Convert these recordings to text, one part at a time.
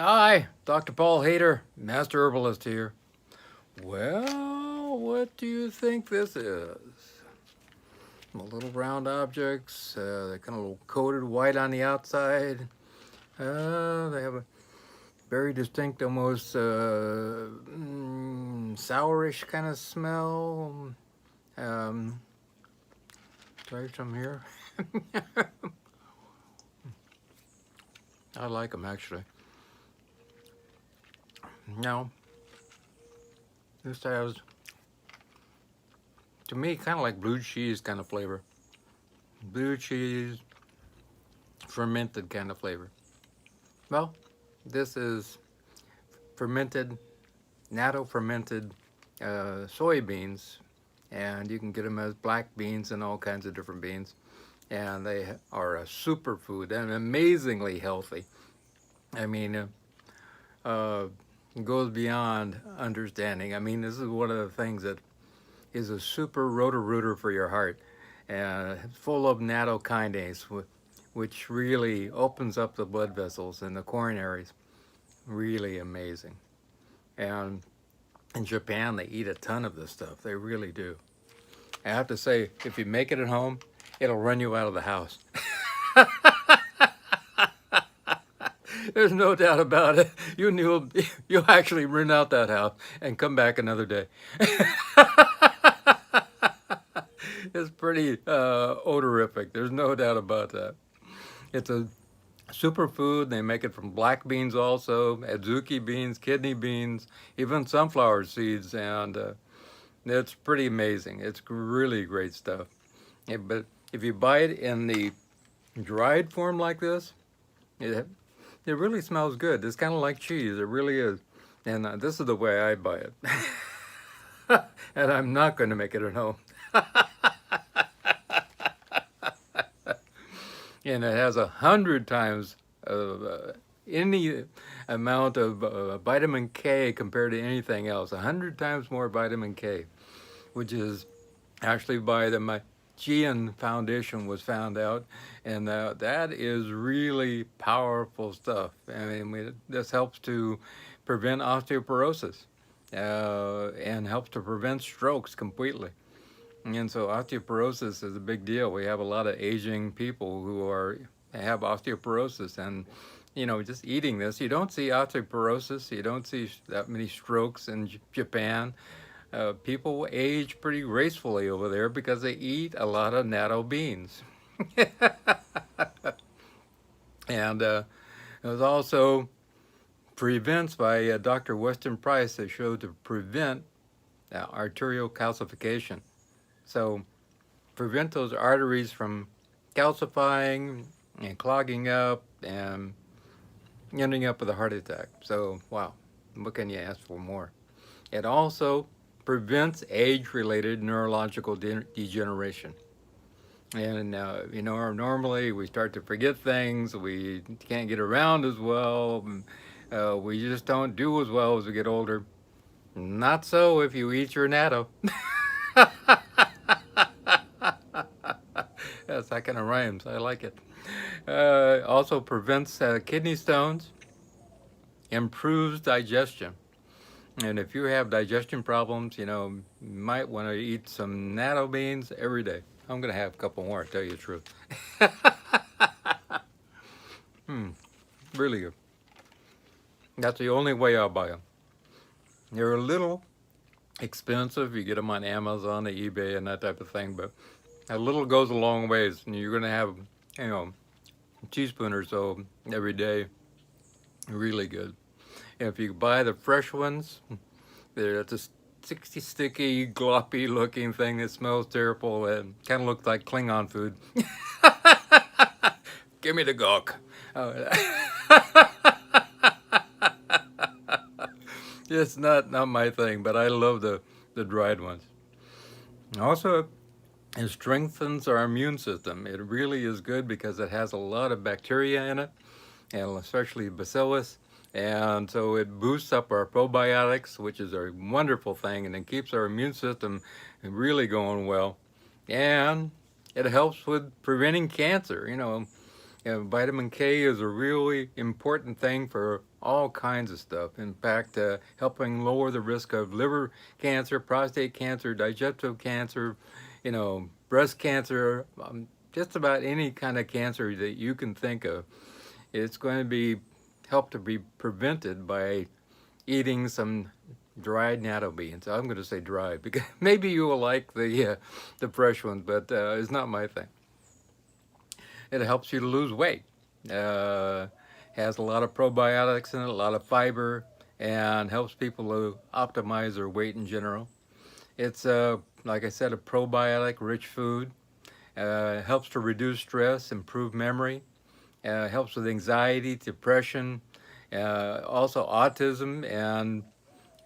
Hi, Dr. Paul Haider, Master Herbalist here. Well, what do you think this is? Little round objects, they're kind of a little coated white on the outside. They have a very distinct, almost sourish kind of smell. Um, Try some here. I like them actually. Now, this has, to me, kind of like blue cheese kind of flavor. Blue cheese, fermented kind of flavor. Well, this is fermented, natto fermented soybeans, and you can get them as black beans and all kinds of different beans. And they are a superfood and amazingly healthy. I mean, it goes beyond understanding. I mean, this is one of the things that is a super rotor-rooter for your heart, and full of nattokinase, which really opens up the blood vessels and the coronaries. Really amazing. And in Japan, they eat a ton of this stuff. They really do. I have to say, if you make it at home, it'll run you out of the house. There's no doubt about it. You'll actually rent out that house and come back another day. It's pretty odorific. There's no doubt about that. It's a superfood. They make it from black beans also, adzuki beans, kidney beans, even sunflower seeds, and it's pretty amazing. It's really great stuff. Yeah, but if you buy it in the dried form like this, it really smells good. It's kind of like cheese. It really is. And this is the way I buy it. And I'm not going to make it at home. And it has 100 times any amount of vitamin K compared to anything else. 100 times more vitamin K, which is actually by the Magellan Foundation was found out, and that is really powerful stuff. I mean, this helps to prevent osteoporosis and helps to prevent strokes completely. And so osteoporosis is a big deal. We have a lot of aging people who have osteoporosis, and just eating this, you don't see osteoporosis, you don't see that many strokes in Japan. People age pretty gracefully over there because they eat a lot of natto beans. And it was also prevents by Dr. Weston Price that showed to prevent arterial calcification. So prevent those arteries from calcifying and clogging up and ending up with a heart attack. So, wow, what can you ask for more? It also prevents age-related neurological degeneration. And, normally we start to forget things, we can't get around as well, we just don't do as well as we get older. Not so if you eat your natto. Yes, that kind of rhymes. I like it. Also prevents kidney stones, improves digestion. And if you have digestion problems, you might want to eat some natto beans every day. I'm going to have a couple more, to tell you the truth. Really good. That's the only way I'll buy them. They're a little expensive. You get them on Amazon, eBay, and that type of thing, but a little goes a long ways, and you're going to have, a teaspoon or so every day. Really good. And if you buy the fresh ones, they're just sticky, gloppy looking thing that smells terrible and kind of looks like Klingon food. Give me the gawk. It's not my thing, but I love the dried ones. Also, it strengthens our immune system. It really is good because it has a lot of bacteria in it, and especially bacillus. And so it boosts up our probiotics, which is a wonderful thing, and it keeps our immune system really going well. And it helps with preventing cancer. Vitamin K is a really important thing for all kinds of stuff. In fact, helping lower the risk of liver cancer, prostate cancer, digestive cancer, breast cancer, just about any kind of cancer that you can think of. It's going to be help to be prevented by eating some dried natto beans. I'm going to say dried because maybe you will like the fresh ones, but it's not my thing. It helps you to lose weight. Uh, has a lot of probiotics in it, a lot of fiber, and helps people to optimize their weight in general. It's like I said, a probiotic-rich food. Helps to reduce stress, improve memory. Helps with anxiety, depression, also autism and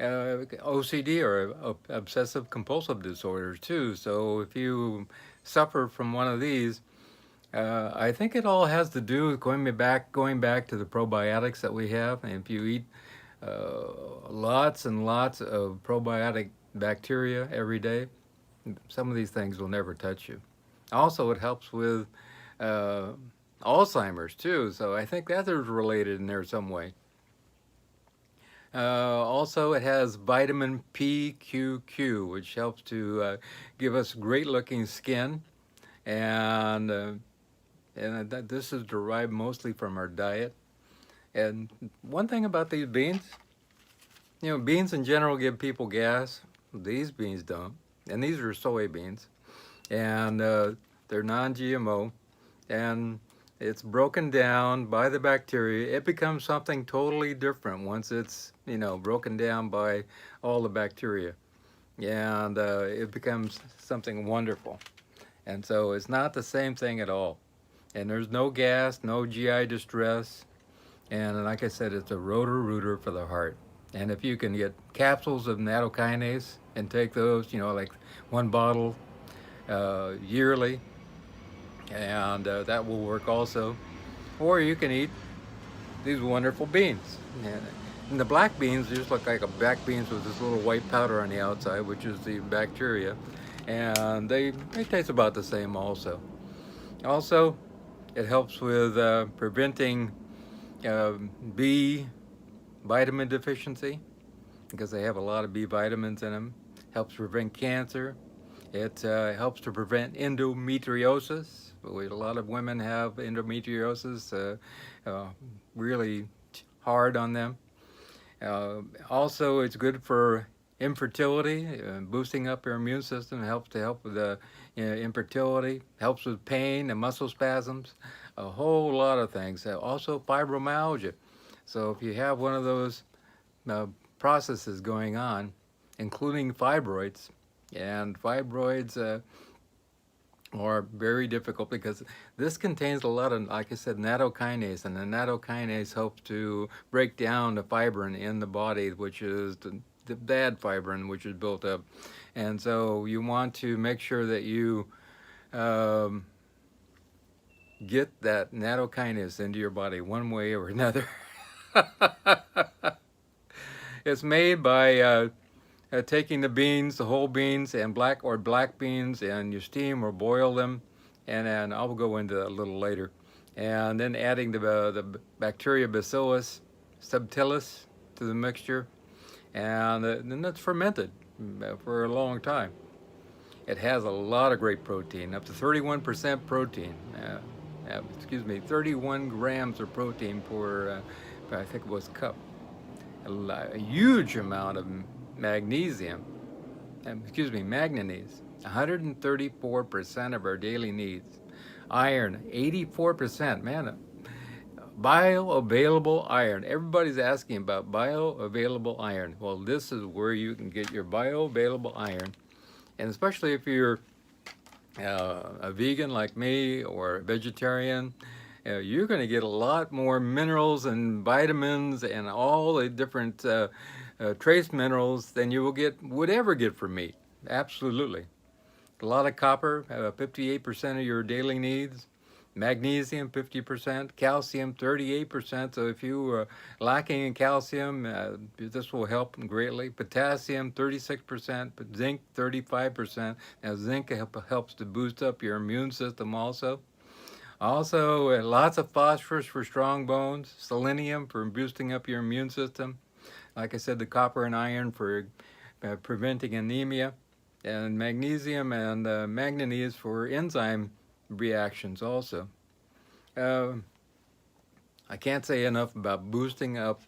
OCD or obsessive compulsive disorders too. So if you suffer from one of these, I think it all has to do with going back to the probiotics that we have. And if you eat lots and lots of probiotic bacteria every day, some of these things will never touch you. Also, it helps with uh, Alzheimer's too. So I think that is related in there some way. Also, it has vitamin PQQ, which helps to give us great looking skin. And this is derived mostly from our diet. And one thing about these beans, beans in general give people gas. These beans don't. And these are soybeans. And they're non-GMO. And it's broken down by the bacteria. It becomes something totally different once it's, broken down by all the bacteria. And it becomes something wonderful. And so it's not the same thing at all. And there's no gas, no GI distress. And like I said, it's a rotor-rooter for the heart. And if you can get capsules of nattokinase and take those, like one bottle yearly, and that will work also. Or you can eat these wonderful beans. And the black beans just look like a black beans with this little white powder on the outside, which is the bacteria. And they taste about the same also. Also, it helps with preventing B vitamin deficiency because they have a lot of B vitamins in them. Helps prevent cancer. It helps to prevent endometriosis. A lot of women have endometriosis, really hard on them. Also, it's good for infertility, boosting up your immune system, helps with the infertility, helps with pain and muscle spasms, a whole lot of things. Also fibromyalgia. So if you have one of those processes going on, including fibroids, and fibroids are very difficult because this contains a lot of, like I said, nattokinase, and the nattokinase helps to break down the fibrin in the body, which is the bad fibrin, which is built up. And so you want to make sure that you get that nattokinase into your body one way or another. It's made by taking the beans, the whole beans, and black beans, and you steam or boil them, and then I'll go into that a little later. And then adding the bacteria Bacillus subtilis to the mixture, and then that's fermented for a long time. It has a lot of great protein, up to 31% protein. 31 grams of protein per, I think it was cup. A huge amount of magnesium, manganese, 134% of our daily needs. Iron, 84%. Man, bioavailable iron. Everybody's asking about bioavailable iron. Well, this is where you can get your bioavailable iron. And especially if you're a vegan like me or a vegetarian, you're going to get a lot more minerals and vitamins and all the different trace minerals than you would ever get from meat. Absolutely. A lot of copper, 58% of your daily needs. Magnesium, 50%. Calcium, 38%. So if you are lacking in calcium, this will help greatly. Potassium, 36%. Zinc, 35%. Now, zinc helps to boost up your immune system also. Also, lots of phosphorus for strong bones, selenium for boosting up your immune system. Like I said, the copper and iron for preventing anemia, and magnesium and manganese for enzyme reactions also. Uh, I can't say enough about boosting up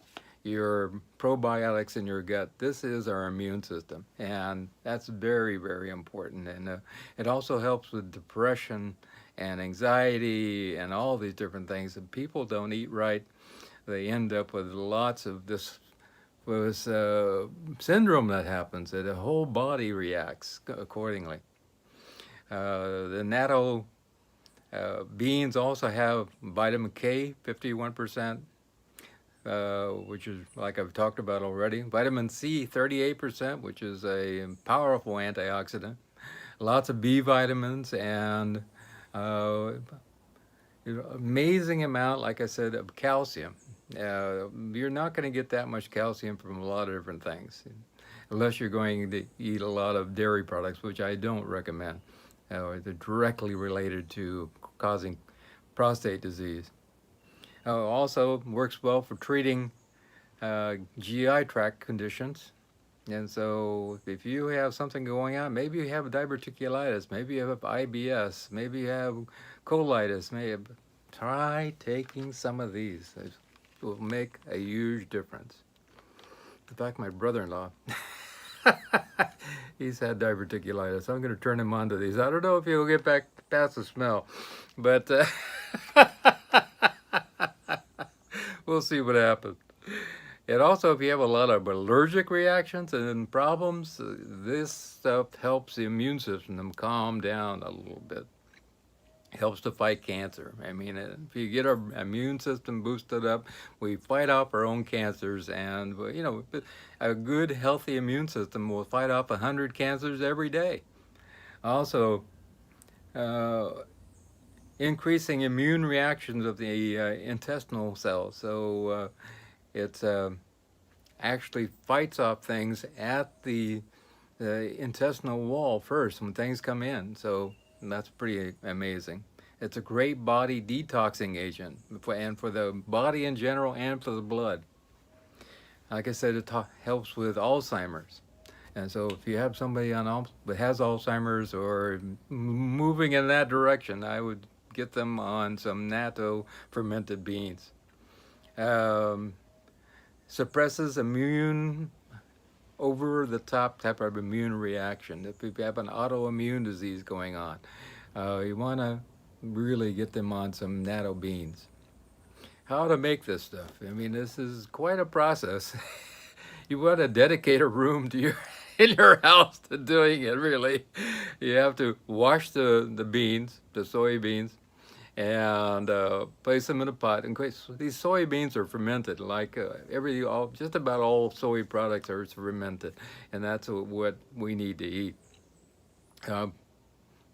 your probiotics in your gut. This is our immune system, and that's very, very important. And it also helps with depression and anxiety and all these different things. If people don't eat right, they end up with lots of this syndrome that happens, that the whole body reacts accordingly. The natto beans also have vitamin K, 51%, which is like I've talked about already. Vitamin C, 38%, which is a powerful antioxidant. Lots of B vitamins and uh, amazing amount, like I said, of calcium. You're not going to get that much calcium from a lot of different things, unless you're going to eat a lot of dairy products, which I don't recommend. They're directly related to causing prostate disease. Also works well for treating GI tract conditions. And so if you have something going on, maybe you have diverticulitis, maybe you have IBS, maybe you have colitis, maybe try taking some of these. It will make a huge difference. In fact, my brother-in-law, he's had diverticulitis. I'm going to turn him on to these. I don't know if he'll get back past the smell, but we'll see what happens. And also, if you have a lot of allergic reactions and problems, this stuff helps the immune system calm down a little bit. Helps to fight cancer. I mean, if you get our immune system boosted up, we fight off our own cancers, and a good, healthy immune system will fight off 100 cancers every day. Also, uh, increasing immune reactions of the intestinal cells. So it actually fights off things at the intestinal wall first when things come in. So that's pretty amazing. It's a great body detoxing agent, and for the body in general and for the blood. Like I said, it helps with Alzheimer's. And so if you have somebody that has Alzheimer's or moving in that direction, I would get them on some natto fermented beans. Um, Suppresses immune over the top type of immune reaction. If you have an autoimmune disease going on, you want to really get them on some natto beans. How to make this stuff? I mean, this is quite a process. You want to dedicate a room to your in your house to doing it. Really, you have to wash the beans, the soybeans, and place them in a pot. And these soybeans are fermented, like just about all soy products are fermented, and that's what we need to eat. Uh,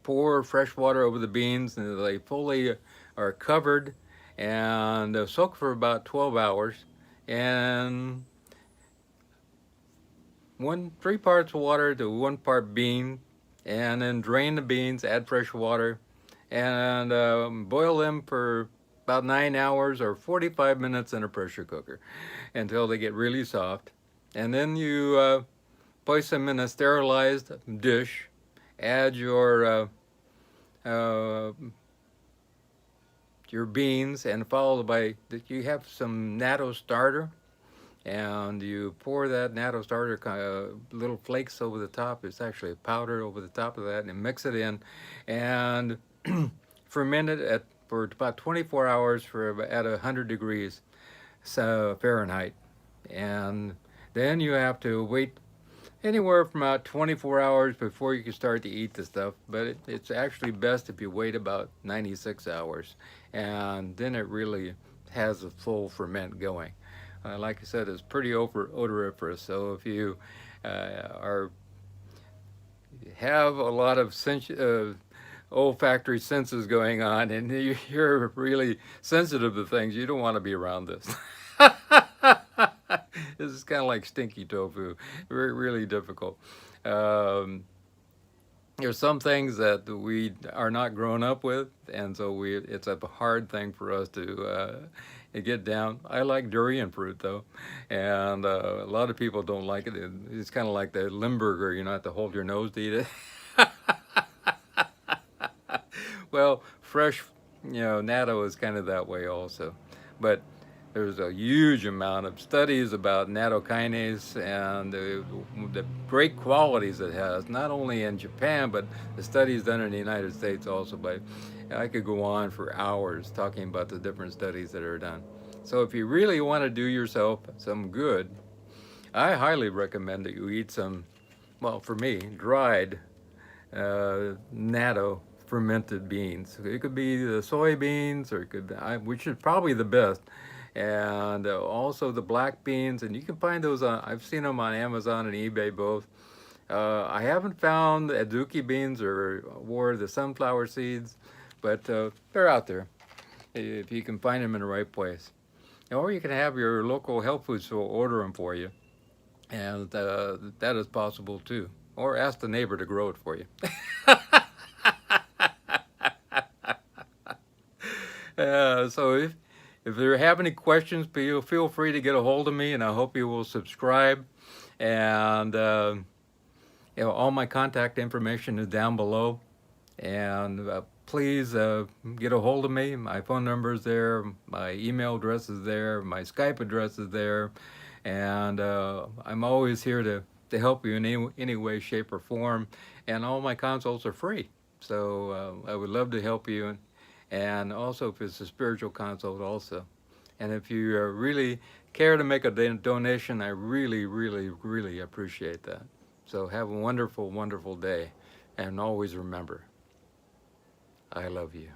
Pour fresh water over the beans, and they fully are covered, and soak for about 12 hours. And 3 parts water to 1 part bean, and then drain the beans, add fresh water, and boil them for about 9 hours or 45 minutes in a pressure cooker until they get really soft. And then you place them in a sterilized dish, add your beans, and followed by, you have some natto starter, and you pour that natto starter little flakes over the top. It's actually powder over the top of that, and mix it in, and ferment it for about 24 hours at 100 degrees Fahrenheit. And then you have to wait anywhere from about 24 hours before you can start to eat the stuff, but it's actually best if you wait about 96 hours, and then it really has a full ferment going. Like I said, it's pretty odoriferous, so if you have a lot of olfactory senses going on, and you're really sensitive to things, you don't want to be around this. This is kind of like stinky tofu, really difficult. there's some things that we are not grown up with, and so it's a hard thing for us to get down. I like durian fruit though, and a lot of people don't like it. It's kind of like the Limburger, you know, have to hold your nose to eat it. Well, fresh, you know, natto is kind of that way also, but there's a huge amount of studies about nattokinase and the great qualities it has, not only in Japan, but the studies done in the United States also. But I could go on for hours talking about the different studies that are done. So if you really want to do yourself some good, I highly recommend that you eat some, well, for me, dried natto fermented beans. It could be the soybeans, or it could, which is probably the best, and also the black beans. And you can find those on. I've seen them on Amazon and eBay both. I haven't found azuki beans or the sunflower seeds, but they're out there if you can find them in the right place. Or you can have your local health food store order them for you, and that is possible too. Or ask the neighbor to grow it for you. So if you have any questions, feel free to get a hold of me, and I hope you will subscribe. And you know, all my contact information is down below. And please get a hold of me. My phone number is there, my email address is there, my Skype address is there, and I'm always here to help you in any way, shape, or form. And all my consults are free, so I would love to help you. And also, if it's a spiritual consult, also. And if you really care to make a donation, I really, really, really appreciate that. So have a wonderful, wonderful day, and always remember, I love you.